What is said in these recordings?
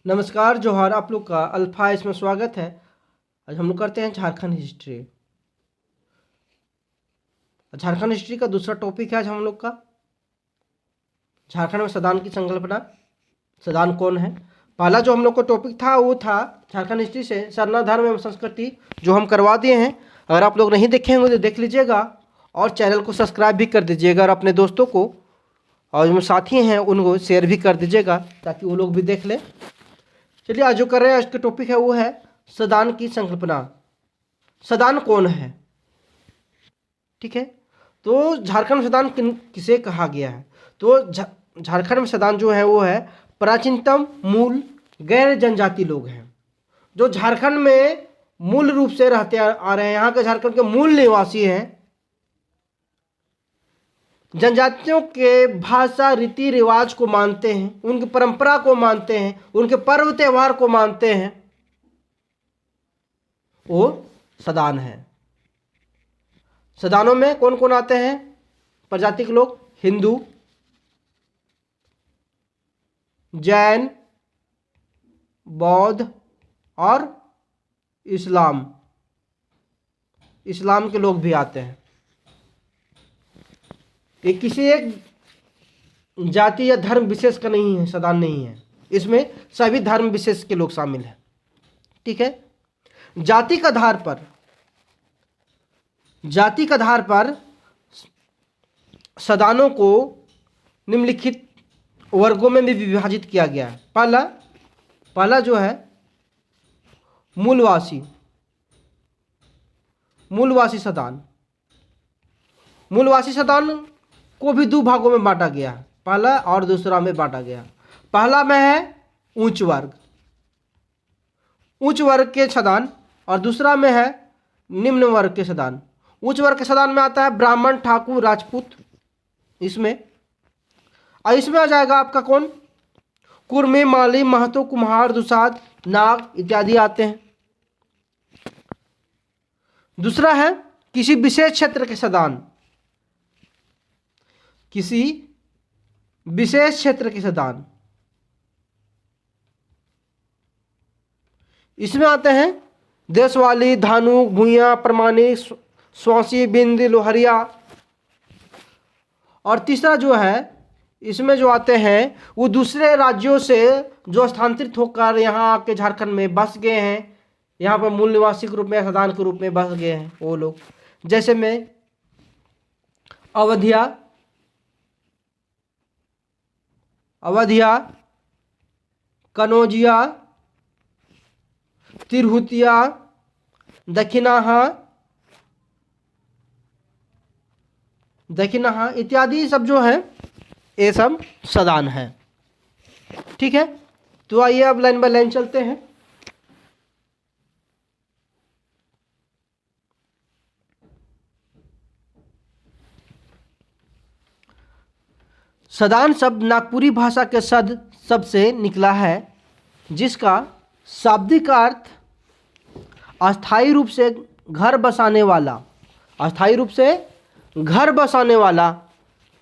नमस्कार जोहार, आप लोग का अल्फा इसमें स्वागत है। आज हम लोग करते हैं झारखंड हिस्ट्री। झारखंड हिस्ट्री का दूसरा टॉपिक है आज हम लोग का झारखंड में सदान की संकल्पना। सदान कौन है? पहला जो हम लोग का टॉपिक था वो था झारखंड हिस्ट्री से सरना धर्म एवं संस्कृति, जो हम करवा दिए हैं। अगर आप लोग नहीं देखे होंगे तो देख लीजिएगा और चैनल को सब्सक्राइब भी कर दीजिएगा और अपने दोस्तों को और जो साथी हैं उनको शेयर भी कर दीजिएगा ताकि वो लोग भी देख लें। चलिए आज जो कर रहे हैं, आज का टॉपिक है वो है सदान की संकल्पना। सदान कौन है? ठीक है, तो झारखंड में सदान किसे कहा गया है? तो झारखंड में सदान जो है वो है प्राचीनतम मूल गैर जनजाति लोग हैं जो झारखंड में मूल रूप से रहते आ रहे हैं। यहाँ के झारखंड के मूल निवासी हैं। जनजातियों के भाषा रीति रिवाज को मानते हैं, उनकी परंपरा को मानते हैं, उनके पर्व त्योहार को मानते हैं, वो सदान है। सदानों में कौन कौन आते हैं प्रजाति के लोग? हिंदू, जैन, बौद्ध और इस्लाम के लोग भी आते हैं। ये किसी एक जाति या धर्म विशेष का नहीं है, सदान नहीं है, इसमें सभी धर्म विशेष के लोग शामिल हैं। ठीक है, जाति के आधार पर सदानों को निम्नलिखित वर्गों में भी विभाजित किया गया है। पहला जो है मूलवासी सदान। मूलवासी सदान को भी दो भागों में बांटा गया है, पहला और दूसरा में बांटा गया। पहला में है उच्च वर्ग के सदान और दूसरा में है निम्न वर्ग के सदान। उच्च वर्ग के सदान में आता है ब्राह्मण, ठाकुर, राजपूत। इसमें आ जाएगा आपका कौन? कुर्मी, माली, महतो, कुम्हार, दुसाध, नाग इत्यादि आते हैं। दूसरा है किसी विशेष क्षेत्र के सदान। किसी विशेष क्षेत्र के सदान, इसमें आते हैं देशवाली, धानु, भूया, प्रमाणिक, स्वासी, बिंद, लोहरिया। और तीसरा जो है इसमें जो आते हैं वो दूसरे राज्यों से जो स्थानांतरित होकर यहाँ आके झारखंड में बस गए हैं, यहाँ पर मूल निवासी के रूप में, सदान के रूप में बस गए हैं वो लोग। जैसे में अवधिया, कनौजिया, तिरहुतिया, दक्षिणाहा इत्यादि सब जो है ये सब सदान है। ठीक है, तो आइए अब लाइन बाय लाइन चलते हैं। सदान शब्द नागपुरी भाषा के शब्द से निकला है, जिसका शाब्दिक अर्थ अस्थायी रूप से घर बसाने वाला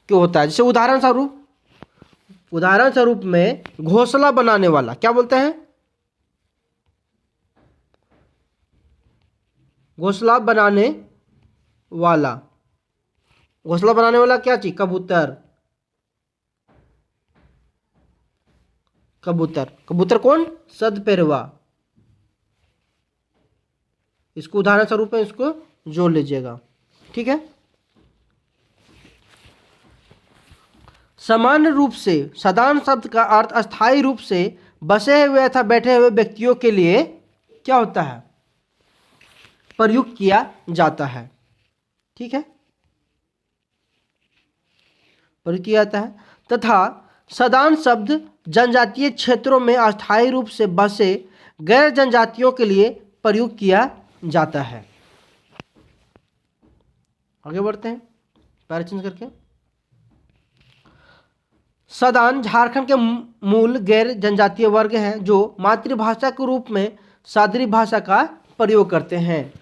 क्यों होता है। जैसे उदाहरण स्वरूप में घोंसला बनाने वाला क्या बोलते हैं? घोंसला बनाने वाला क्या चीज? कबूतर कौन? सदपेरवा। इसको उदाहरण स्वरूप में इसको जोड़ लीजिएगा। ठीक है, सामान्य रूप से सदान शब्द का अर्थ अस्थायी रूप से बसे हुए अथवा बैठे हुए व्यक्तियों के लिए क्या होता है? प्रयुक्त किया जाता है। ठीक है, प्रयुक्त किया जाता है। तथा सदान शब्द जनजातीय क्षेत्रों में अस्थायी रूप से बसे गैर जनजातियों के लिए प्रयुक्त किया जाता है। आगे बढ़ते हैं पैरा चेंज करके। सदान झारखंड के मूल गैर जनजातीय वर्ग हैं जो मातृभाषा के रूप में सादरी भाषा का प्रयोग करते हैं।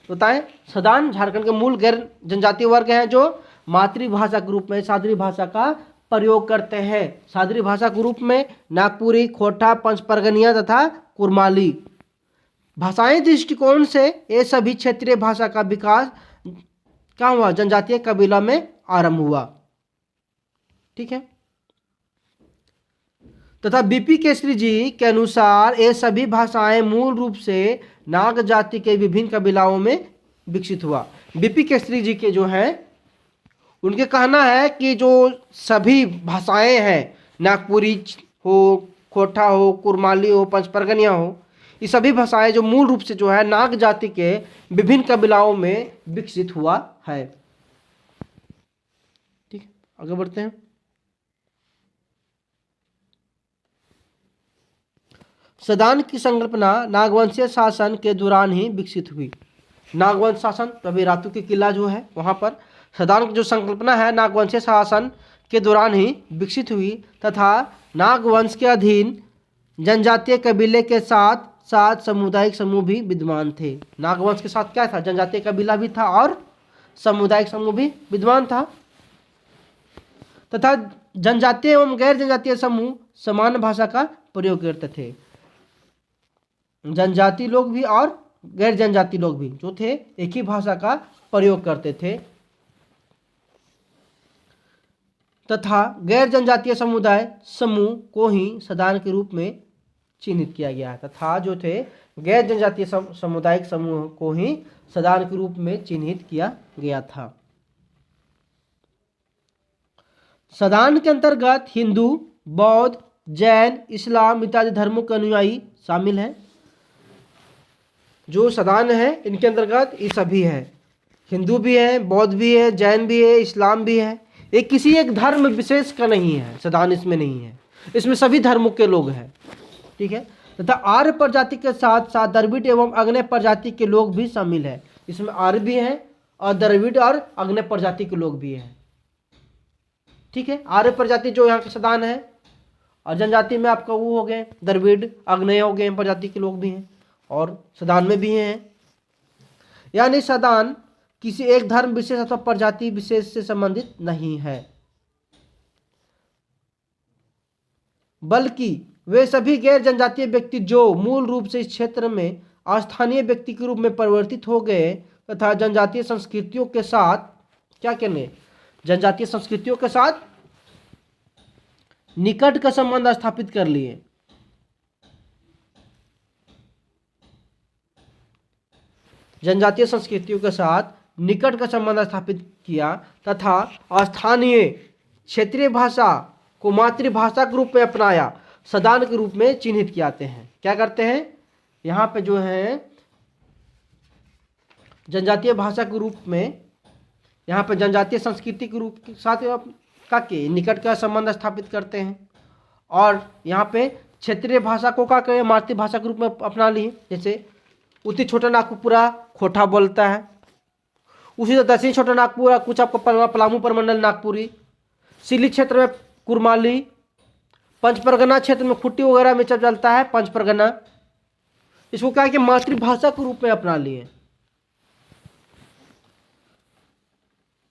बताएं, सदान झारखंड के मूल गैर जनजातीय वर्ग हैं जो मातृभाषा के रूप में सादरी भाषा का प्रयोग करते हैं। सादरी भाषा के रूप में नागपुरी, खोटा, पंचपरगनिया तथा कुरमाली भाषाएं दृष्टिकोण से ये सभी क्षेत्रीय भाषा का विकास क्या हुआ, जनजातीय कबीला में आरंभ हुआ। ठीक है। तथा बीपी केसरी जी के अनुसार ये सभी भाषाएं मूल रूप से नाग जाति के विभिन्न कबीलाओं में विकसित हुआ। बीपी केसरी जी के जो हैं उनके कहना है कि जो सभी भाषाएं हैं, नागपुरी हो, खोटा हो, कुरमाली हो, पंचपरगनिया हो, ये सभी भाषाएं जो मूल रूप से जो है नाग जाति के विभिन्न कबीलाओं में विकसित हुआ है। ठीक, आगे बढ़ते हैं। सदान की संकल्पना नागवंशीय शासन के दौरान ही विकसित हुई। नागवंश शासन, तो अभी रातू की किला जो है वहाँ पर सदान की जो संकल्पना है नागवंशीय शासन के दौरान ही विकसित हुई तथा नागवंश के अधीन जनजातीय कबीले के साथ साथ सामुदायिक समूह भी विद्यमान थे। नागवंश के साथ क्या था, जनजातीय कबीला भी था और सामुदायिक समूह भी विद्यमान था तथा जनजातीय एवं गैर जनजातीय समूह समान भाषा का प्रयोग करते थे। जनजाति लोग भी और गैर जनजाति लोग भी जो थे एक ही भाषा का प्रयोग करते थे तथा गैर जनजातीय समुदाय समूह को ही सदान के रूप में चिन्हित किया गया तथा जो थे गैर जनजातीय सामुदायिक समूह को ही सदान के रूप में चिन्हित किया गया था। सदान के अंतर्गत हिंदू, बौद्ध, जैन, इस्लाम इत्यादि धर्मों के अनुयायी शामिल हैं। जो सदान है इनके अंतर्गत ये सभी है, हिंदू भी है, बौद्ध भी है, जैन भी है, इस्लाम भी है। ये किसी एक धर्म विशेष का नहीं है, सदान इसमें नहीं है, इसमें सभी धर्मों के लोग हैं। ठीक है। तथा आर्य प्रजाति के साथ साथ द्रविड़ एवं अग्नय प्रजाति के लोग भी शामिल है। इसमें आर्य भी हैं और द्रविड़ और अग्नय प्रजाति के लोग भी हैं। ठीक है। आर्य प्रजाति जो यहाँ के सदान है और जनजाति में आपका वो हो गए द्रविड़, अग्नय हो गए, प्रजाति के लोग भी हैं और सदान में भी हैं। यानी सदान किसी एक धर्म विशेष अथवा प्रजाति विशेष से संबंधित नहीं है, बल्कि वे सभी गैर जनजातीय व्यक्ति जो मूल रूप से इस क्षेत्र में अस्थानीय व्यक्ति के रूप में परिवर्तित हो गए तथा जनजातीय संस्कृतियों के साथ क्या कहने, जनजातीय संस्कृतियों के साथ निकट का संबंध स्थापित कर लिए। जनजातीय संस्कृतियों के साथ निकट का संबंध स्थापित किया तथा स्थानीय क्षेत्रीय भाषा को मातृभाषा के रूप में अपनाया, सदान के रूप में चिन्हित किए जाते हैं। क्या करते हैं यहाँ पे जो है जनजातीय भाषा के रूप में, यहाँ पे जनजातीय संस्कृति के रूप के साथ का के निकट का संबंध स्थापित करते हैं और यहाँ पे क्षेत्रीय भाषा को क्या करें मातृभाषा के रूप में अपना लिए। जैसे उत्तरी छोटा नागपुरा खोटा बोलता है, उसी तरह दक्षिणी छोटा नागपुरा कुछ आपको पलामू परमंडल नागपुरी, सिली क्षेत्र में कुरमाली, पंचपरगना क्षेत्र में खुट्टी वगैरह में चलता है पंचपरगना। इसको क्या कि मातृभाषा के रूप में अपना लिए।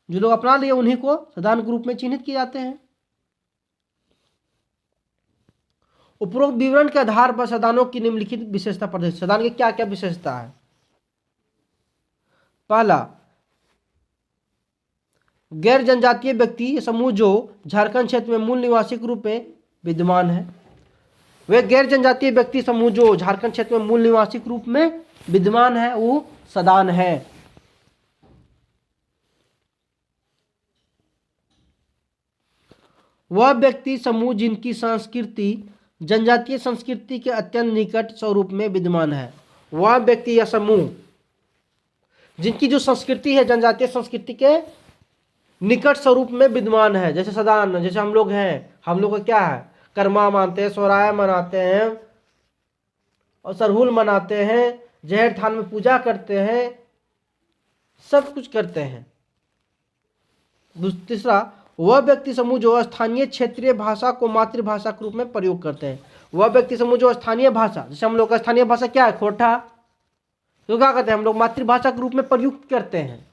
जो लोग अपना लिए उन्हीं को सदान के रूप में चिन्हित किए जाते हैं। उपरोक्त विवरण के आधार पर सदानों की निम्नलिखित विशेषता प्रदर्शित। सदान की क्या क्या विशेषता है। पहला, गैर जनजातीय व्यक्ति समूह जो झारखंड क्षेत्र में मूल निवासी के रूप में विद्यमान है। वे गैर जनजातीय व्यक्ति समूह जो झारखंड क्षेत्र में मूल निवासी के रूप में विद्यमान है वो सदान है। वह व्यक्ति समूह जिनकी संस्कृति जनजातीय संस्कृति के अत्यंत निकट स्वरूप में विद्यमान है। वह व्यक्ति या समूह जिनकी जो संस्कृति है जनजातीय संस्कृति के निकट स्वरूप में विद्यमान है। जैसे सदान, जैसे हम लोग हैं, हम लोग का क्या है कर्मा मानते हैं, सोराया मनाते हैं और सरहुल मनाते हैं, जहर थान में पूजा करते हैं, सब कुछ करते हैं। तीसरा, वह व्यक्ति समूह जो स्थानीय क्षेत्रीय भाषा को मातृभाषा के रूप में प्रयोग करते हैं। वह व्यक्ति समूह जो स्थानीय भाषा, जैसे हम लोग का स्थानीय भाषा क्या है खोटा, तो क्या कहते हैं हम लोग मातृभाषा के रूप में प्रयुक्त करते हैं,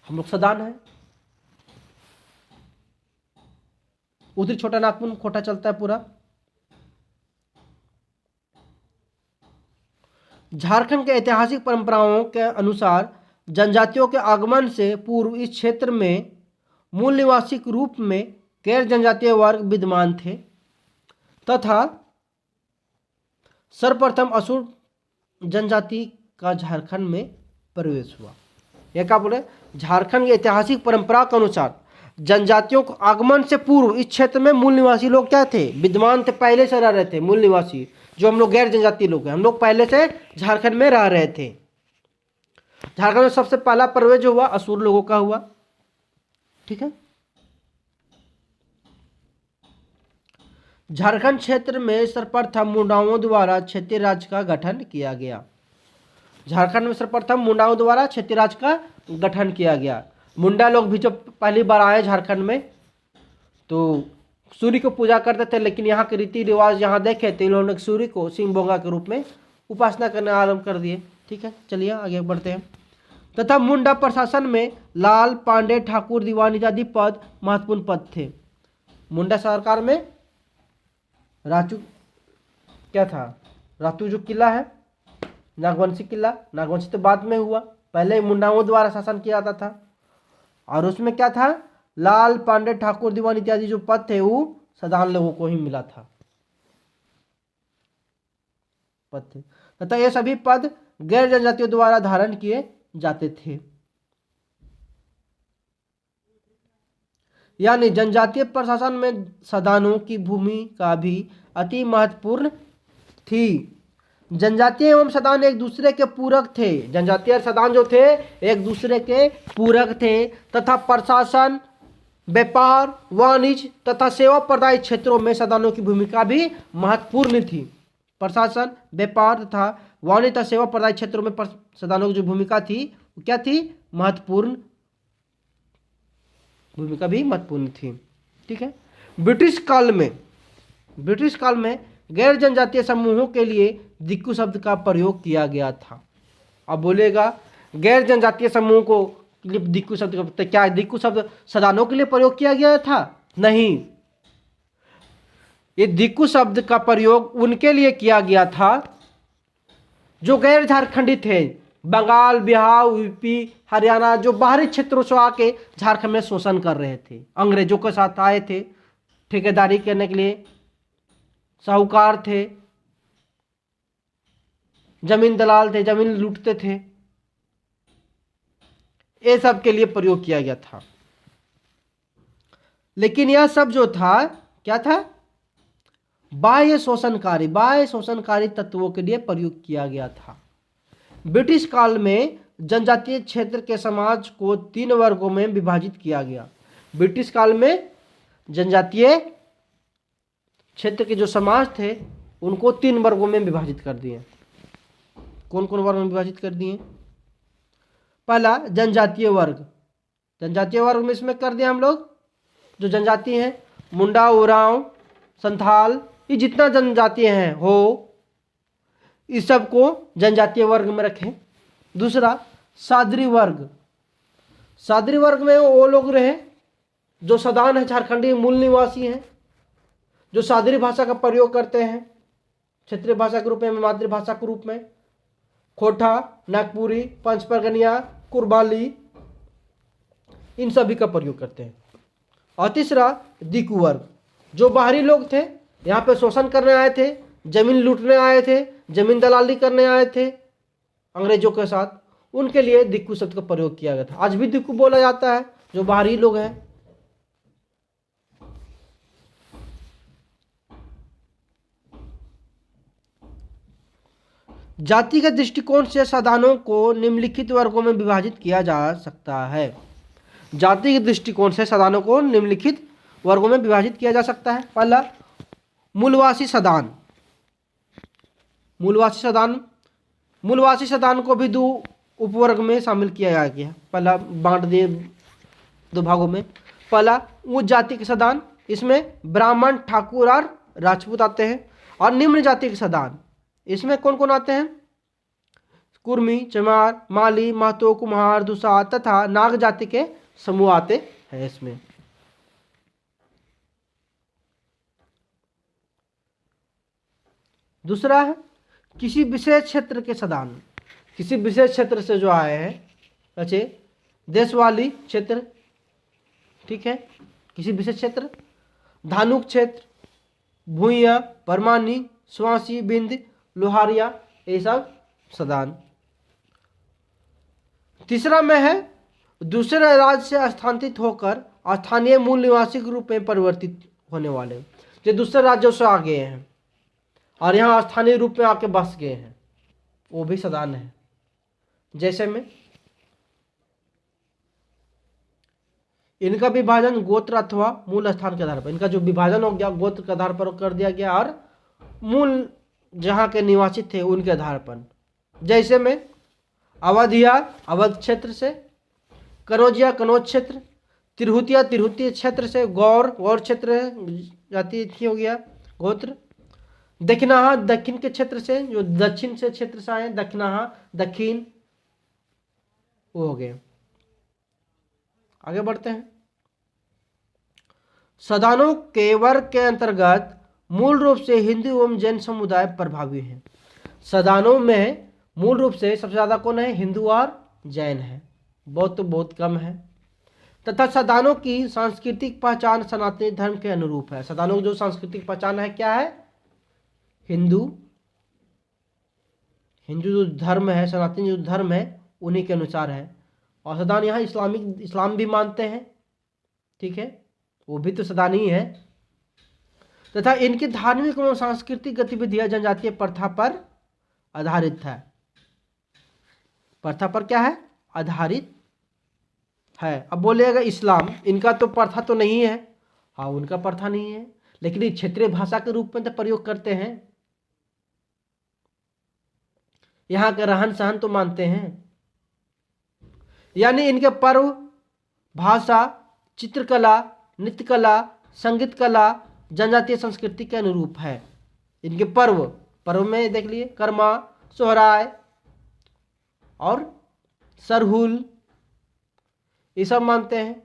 हम लोग सदान है। उत्तरी छोटा नागपुर कोटा चलता है पूरा। झारखंड के ऐतिहासिक परंपराओं के अनुसार जनजातियों के आगमन से पूर्व इस क्षेत्र में मूल निवासी के रूप में गैर जनजातीय वर्ग विद्यमान थे तथा सर्वप्रथम असुर जनजाति का झारखंड में प्रवेश हुआ। यह क्या बोले, झारखंड की ऐतिहासिक परंपरा के अनुसार जनजातियों के आगमन से पूर्व इस क्षेत्र में मूल निवासी लोग क्या थे, विद्यमान थे, पहले से रह रहे थे। मूल निवासी जो हम लोग गैर जनजातीय लोग हैं, हम लोग पहले से झारखंड में रह रहे थे। झारखंड में सबसे पहला प्रवेश जो हुआ असुर लोगों का हुआ। ठीक है, झारखंड क्षेत्र में सर्वप्रथम मुंडाओं द्वारा क्षेत्रीय राज्य का गठन किया गया। झारखंड में सर्वप्रथम मुंडाओं द्वारा क्षेत्रीय राज्य का गठन किया गया। मुंडा लोग भी जब पहली बार आए झारखंड में तो सूर्य को पूजा करते थे, लेकिन यहाँ के रीति रिवाज यहाँ देखे तो इन्होंने सूर्य को सिंह बोंगा के रूप में उपासना करना आरंभ कर दिए। ठीक है, चलिए आगे बढ़ते हैं। तथा मुंडा प्रशासन में लाल, पांडे, ठाकुर, दीवान इत्यादि पद महत्वपूर्ण पद थे। मुंडा सरकार में राजू क्या था, रातू जो किला है नागवंशी किला, नागवंशी तो बाद में हुआ, पहले मुंडाओं द्वारा शासन किया जाता था। और उसमें क्या था, लाल, पांडे, ठाकुर, दीवान इत्यादि जो पद थे वो सदान लोगों को ही मिला था पद थे, तथा ये सभी पद गैर जनजातियों द्वारा धारण किए जाते थे। यानी जनजातीय प्रशासन में सदानों की भूमिका भी अति महत्वपूर्ण थी। जनजातीय एवं सदान एक दूसरे के पूरक थे। जनजातीय और सदान जो थे एक दूसरे के पूरक थे तथा प्रशासन, व्यापार, वाणिज्य तथा सेवा प्रदाय क्षेत्रों में सदानों की भूमिका भी महत्वपूर्ण थी। प्रशासन, व्यापार तथा वाणिज्य तथा सेवा प्रदाय क्षेत्रों में सदानों की जो भूमिका थी वो क्या थी, महत्वपूर्ण भूमिका भी महत्वपूर्ण थी। ठीक है, ब्रिटिश काल में गैर जनजातीय समूहों के लिए दिक्कू शब्द का प्रयोग किया गया था। अब बोलेगा गैर जनजातीय समूह को दिक्कू शब्द का, क्या दिक्कू शब्द सदानों के लिए प्रयोग किया गया था? नहीं, ये दिक्कू शब्द का प्रयोग उनके लिए किया गया था जो गैर झारखंडी थे। बंगाल, बिहार, यूपी, हरियाणा जो बाहरी क्षेत्रों से आके झारखंड में शोषण कर रहे थे, अंग्रेजों के साथ आए थे ठेकेदारी करने के लिए, साहूकार थे, जमीन दलाल थे, जमीन लूटते थे, ये सब के लिए प्रयोग किया गया था। लेकिन यह सब जो था क्या था, बाह्य शोषणकारी तत्वों के लिए प्रयोग किया गया था। ब्रिटिश काल में जनजातीय क्षेत्र के समाज को 3 वर्गों में विभाजित किया गया। ब्रिटिश काल में जनजातीय क्षेत्र के जो समाज थे उनको 3 वर्गों में विभाजित कर दिए। कौन कौन वर्ग में विभाजित कर दिए? पहला जनजातीय वर्ग। जनजातीय वर्ग में इसमें कर दिया हम लोग जो जनजाति हैं, मुंडा, उरांव, संथाल, ये जितना जनजातीय हैं हो, इस सब को जनजातीय वर्ग में रखें। दूसरा सादरी वर्ग। सादरी वर्ग में वो लोग रहे जो सदान है, झारखंडी मूल निवासी हैं, जो सादरी भाषा का प्रयोग करते हैं क्षेत्रीय भाषा के रूप में, मातृभाषा के रूप में। खोटा, नागपुरी, पंचपरगनिया, कुरबाली, इन सभी का प्रयोग करते हैं। और तीसरा दिक्कू वर्ग, जो बाहरी लोग थे, यहाँ पे शोषण करने आए थे, जमीन लूटने आए थे, जमीन दलाली करने आए थे अंग्रेजों के साथ, उनके लिए दिक्कू शब्द का प्रयोग किया गया था। आज भी दिक्कू बोला जाता है जो बाहरी लोग हैं। जातिगत दृष्टिकोण से सदानों को निम्नलिखित वर्गों में विभाजित किया जा सकता है। जातिगत दृष्टिकोण से सदानों को निम्नलिखित वर्गों में विभाजित किया जा सकता है। पहला मूलवासी सदान। मूलवासी सदान को भी 2 उपवर्ग में शामिल किया गया। पहला बांट दिए 2 भागों में। पहला उच्च जाति के सदान, इसमें ब्राह्मण, ठाकुर और राजपूत आते हैं। और निम्न जाति के सदान, इसमें कौन कौन आते हैं? कुर्मी, चमार, माली, महतो, कुम्हार, दुसार तथा नाग जाति के समूह आते हैं इसमें। दूसरा है किसी विशेष क्षेत्र के सदान, किसी विशेष क्षेत्र से जो आए हैं, अच्छे देशवाली क्षेत्र, ठीक है, किसी विशेष क्षेत्र, धानुक क्षेत्र, भूइया, परमानी, स्वासी, बिंद, लोहारिया, ये सब सदान। तीसरा में है दूसरे राज्य से स्थानांतरित होकर स्थानीय मूल निवासी के रूप में परिवर्तित होने वाले, जो दूसरे राज्यों से आ गए हैं और यहाँ स्थानीय रूप में आके बस गए हैं, वो भी सदान है। जैसे में इनका विभाजन गोत्र अथवा मूल स्थान के आधार पर, इनका जो विभाजन हो गया गोत्र के आधार पर कर दिया गया और मूल जहाँ के निवासी थे उनके आधार पर। जैसे में अवधिया अवध क्षेत्र से, कनौजिया कनौज क्षेत्र, तिरहुतिया तिरहुती क्षेत्र से, गौर क्षेत्र जाति थी हो गया गोत्र, दक्षिणाहा दक्षिण के क्षेत्र से, जो दक्षिण से क्षेत्र से आए दक्षिणाहा दक्षिण, वो हो गए। आगे बढ़ते हैं। सदानों के वर्ग के अंतर्गत मूल रूप से हिंदू एवं जैन समुदाय प्रभावी हैं। सदानों में मूल रूप से सबसे ज़्यादा कौन है? हिंदू और जैन है, बहुत तो बहुत कम है। तथा सदानों की सांस्कृतिक पहचान सनातनी धर्म के अनुरूप है। सदानों की जो सांस्कृतिक पहचान है क्या है? हिंदू जो धर्म है, सनातनी जो धर्म है उन्हीं के अनुसार है। और सदान यहाँ इस्लाम भी मानते हैं, ठीक है, वो भी तो सदान ही है। तथा इनकी धार्मिक एवं सांस्कृतिक गतिविधियां जनजातीय प्रथा पर आधारित है। प्रथा पर क्या है? आधारित है। अब बोलेगा इस्लाम, इनका तो प्रथा तो नहीं है। हाँ, उनका प्रथा नहीं है, लेकिन ये क्षेत्रीय भाषा के रूप में तो प्रयोग करते हैं। यहाँ का रहन सहन तो मानते हैं। यानी इनके पर्व, भाषा, चित्रकला, नृत्य कला, संगीत कला जनजातीय संस्कृति के अनुरूप है। इनके पर्व में देख लिए कर्मा, सोहराय और सरहुल, ये सब मानते हैं।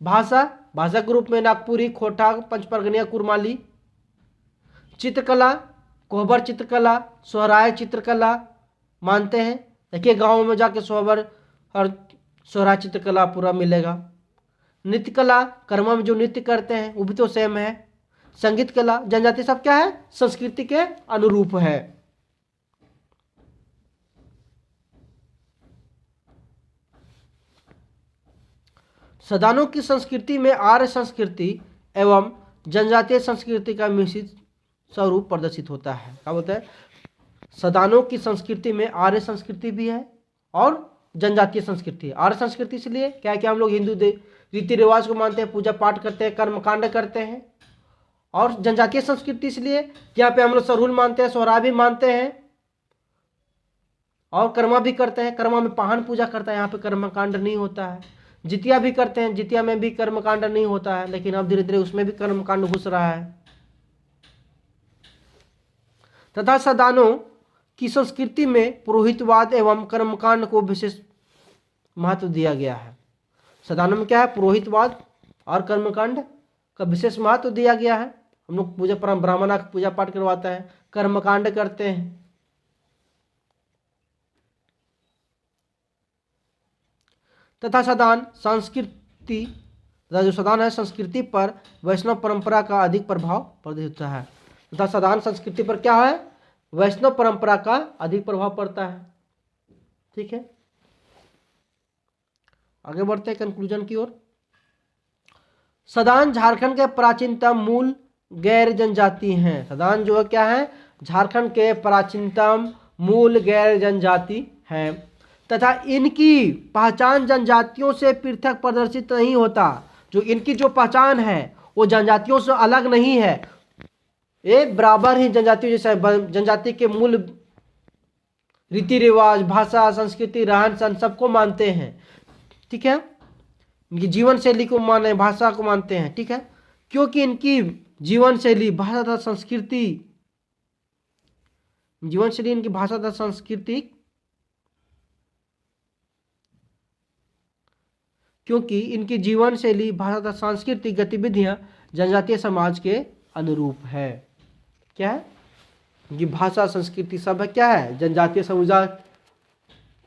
भाषा के रूप में नागपुरी, खोटा, पंचपरगनिया, कुरमाली। चित्रकला, कोहबर चित्रकला, सोहराय चित्रकला मानते हैं। देखिए गाँव में जाके सोहबर और सोहराय चित्रकला पूरा मिलेगा। नृत्य कला, कर्मा में जो नृत्य करते हैं वो भी तो सेम है। संगीत कला, जनजाति सब क्या है? संस्कृति के अनुरूप है। सदानों की संस्कृति में आर्य संस्कृति एवं जनजातीय संस्कृति का मिश्रित स्वरूप प्रदर्शित होता है। क्या बोलते हैं? सदानों की संस्कृति में आर्य संस्कृति भी है और जनजातीय संस्कृति। आर्य संस्कृति इसलिए क्या कि हम लोग हिंदू रीति रिवाज को मानते हैं, पूजा पाठ करते हैं, कर्मकांड करते हैं। और जनजातीय संस्कृति इसलिए यहाँ पे हम लोग सरहुल मानते हैं, सोहराय भी मानते हैं और कर्मा भी करते हैं। कर्मा में पाहन पूजा करता है, यहाँ पे कर्मकांड नहीं होता है। जितिया भी करते हैं, जितिया में भी कर्मकांड नहीं होता है, लेकिन अब धीरे धीरे उसमें भी कर्मकांड घुस रहा है। तथा सदानों की संस्कृति में पुरोहितवाद एवं कर्मकांड को विशेष महत्व दिया गया है। सदानों में क्या है? पुरोहितवाद और कर्मकांड का विशेष महत्व दिया गया है। हम लोग पूजा ब्राह्मणा का पूजा पाठ करवाते हैं, कर्मकांड करते हैं। तथा सदान संस्कृति, जो सदान है संस्कृति पर वैष्णव परंपरा का अधिक प्रभाव प्रदर्शित होता है। तथा सदान संस्कृति पर क्या है? वैष्णव परंपरा का अधिक प्रभाव पड़ता है। ठीक है, आगे बढ़ते हैं कंक्लूजन की ओर। सदान झारखंड के प्राचीनतम मूल गैर जनजाति हैं। सदान जो है क्या है? झारखंड के प्राचीनतम मूल गैर जनजाति हैं तथा इनकी पहचान जनजातियों से पृथक प्रदर्शित नहीं होता। जो इनकी जो पहचान है वो जनजातियों से अलग नहीं है, ये बराबर ही जनजाति जैसा। जनजाति के मूल रीति रिवाज, भाषा, संस्कृति, रहन सहन सबको मानते हैं। ठीक है, इनकी जीवन शैली को माने, भाषा को मानते हैं। ठीक है, क्योंकि इनकी जीवन शैली, भाषा तथा संस्कृति, जीवन शैली, इनकी भाषा तथा संस्कृति, क्योंकि इनकी जीवन शैली, भाषा तथा सांस्कृतिक गतिविधियां जनजातीय समाज के अनुरूप है। क्या है? ये भाषा संस्कृति सब है क्या है, जनजातीय समुदाय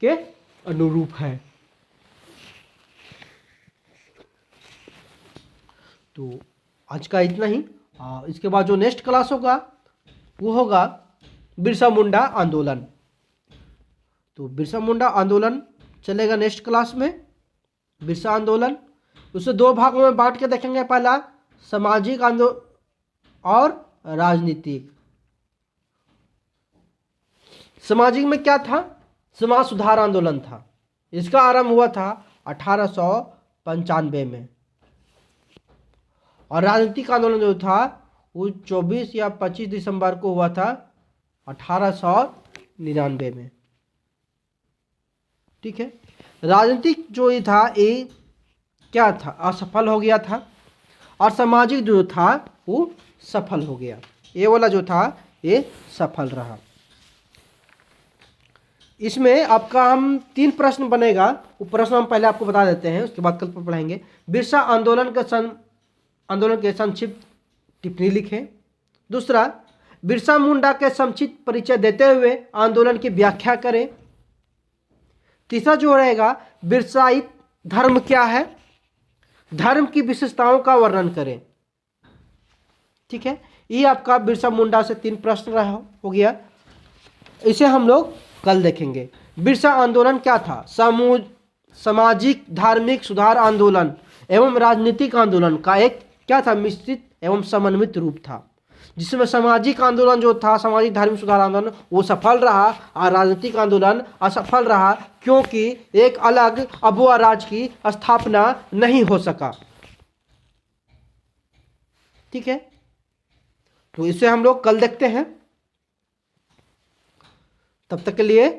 के अनुरूप है। तो आज का इतना ही। इसके बाद जो नेक्स्ट क्लास होगा वो होगा बिरसा मुंडा आंदोलन। तो बिरसा मुंडा आंदोलन चलेगा नेक्स्ट क्लास में। बिरसा आंदोलन उसे दो भागों में बांट के देखेंगे। पहला सामाजिक आंदोलन और राजनीतिक। सामाजिक में क्या था, समाज सुधार आंदोलन था। इसका आरंभ हुआ था 1895 में। और राजनीतिक आंदोलन जो था वो 24 या 25 दिसंबर को हुआ था 1899 में। ठीक है। राजनीतिक जो ये था ये क्या था, असफल हो गया था। और सामाजिक जो था वो सफल हो गया। ये वाला जो था ये सफल रहा। इसमें आपका हम 3 प्रश्न बनेगा। वो प्रश्न हम पहले आपको बता देते हैं, उसके बाद कल पढ़ाएंगे। बिरसा आंदोलन के संक्षिप्त टिप्पणी लिखें। दूसरा, बिरसा मुंडा के संक्षिप्त परिचय देते हुए आंदोलन की व्याख्या करें। तीसरा जो रहेगा, बिरसाइत धर्म क्या है, धर्म की विशेषताओं का वर्णन करें। ठीक है। ये आपका बिरसा मुंडा से 3 प्रश्न रहा हो गया। इसे हम लोग कल देखेंगे। बिरसा आंदोलन क्या था, सामाजिक धार्मिक सुधार आंदोलन एवं राजनीतिक आंदोलन का एक क्या था, मिश्रित एवं समन्वित रूप था। जिसमें सामाजिक आंदोलन जो था, सामाजिक धार्मिक सुधार आंदोलन, वो सफल रहा और राजनीतिक आंदोलन असफल रहा, क्योंकि एक अलग अबुआ राज की स्थापना नहीं हो सका। ठीक है। तो इसे हम लोग कल देखते हैं। तब तक के लिए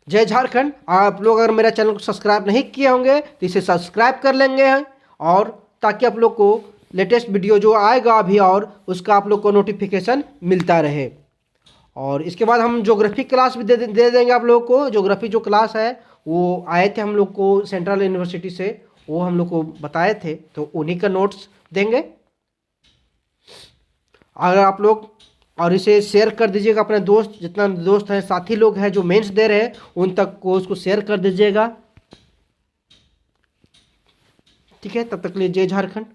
जय झारखंड। आप लोग अगर मेरा चैनल को सब्सक्राइब नहीं किए होंगे तो इसे सब्सक्राइब कर लेंगे, और ताकि आप लोग को लेटेस्ट वीडियो जो आएगा अभी और उसका आप लोग को नोटिफिकेशन मिलता रहे। और इसके बाद हम ज्योग्राफी क्लास भी दे देंगे आप लोगों को। ज्योग्राफी जो क्लास है वो आए थे हम लोग को सेंट्रल यूनिवर्सिटी से, वो हम लोग को बताए थे, तो उन्हीं का नोट्स देंगे। अगर आप लोग और इसे शेयर कर दीजिएगा अपने दोस्त, जितना दोस्त हैं, साथी लोग हैं जो मेंस दे रहे हैं, उन तक को उसको शेयर कर दीजिएगा। ठीक है। तब तक के लिए जय झारखंड।